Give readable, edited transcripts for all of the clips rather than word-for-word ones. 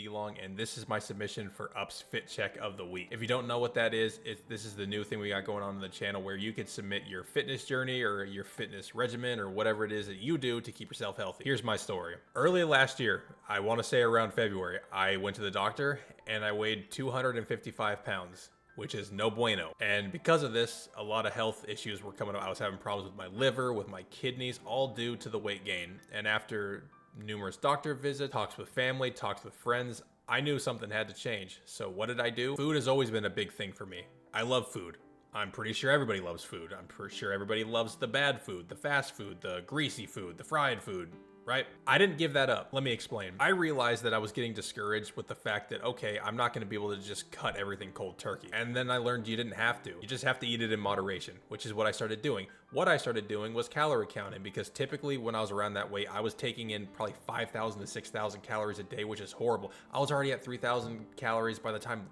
DLong, and this is my submission for Up's Fit Check of the week. If you don't know what that is, this is the new thing we got going on the channel where you can submit your fitness journey or your fitness regimen or whatever it is that you do to keep yourself healthy. Here's my story. Early last year, I want to say around February, I went to the doctor and I weighed 255 pounds. Which is no bueno. And because of this, a lot of health issues were coming up. I was having problems with my liver, with my kidneys, all due to the weight gain. And after numerous doctor visits, talks with family, talks with friends, I knew something had to change. So what did I do? Food has always been a big thing for me. I love food. I'm pretty sure everybody loves food. I'm pretty sure everybody loves the bad food, the fast food, the greasy food, the fried food. Right? I didn't give that up. Let me explain. I realized that I was getting discouraged with the fact that, okay, I'm not going to be able to just cut everything cold turkey. And then I learned you didn't have to. You just have to eat it in moderation, which is what I started doing. What I started doing was calorie counting, because typically when I was around that weight, I was taking in probably 5,000 to 6,000 calories a day, which is horrible. I was already at 3,000 calories by the time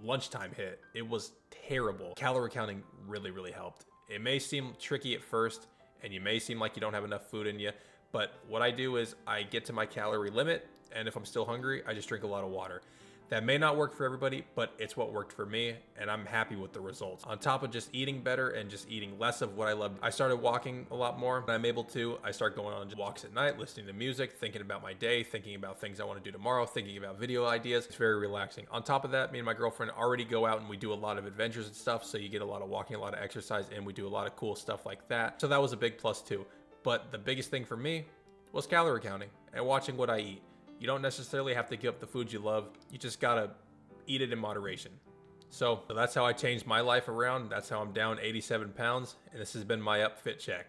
lunchtime hit. It was terrible. Calorie counting really, really helped. It may seem tricky at first, and you may seem like you don't have enough food in you, but what I do is I get to my calorie limit, and if I'm still hungry, I just drink a lot of water. That may not work for everybody, but it's what worked for me, and I'm happy with the results. On top of just eating better and just eating less of what I love, I started walking a lot more when I'm able to. I start going on walks at night, listening to music, thinking about my day, thinking about things I want to do tomorrow, thinking about video ideas. It's very relaxing. On top of that, me and my girlfriend already go out and we do a lot of adventures and stuff, so you get a lot of walking, a lot of exercise, and we do a lot of cool stuff like that. So that was a big plus too. But the biggest thing for me was calorie counting and watching what I eat. You don't necessarily have to give up the foods you love. You just gotta eat it in moderation. So that's how I changed my life around. That's how I'm down 87 pounds. And this has been my Up Fit Check.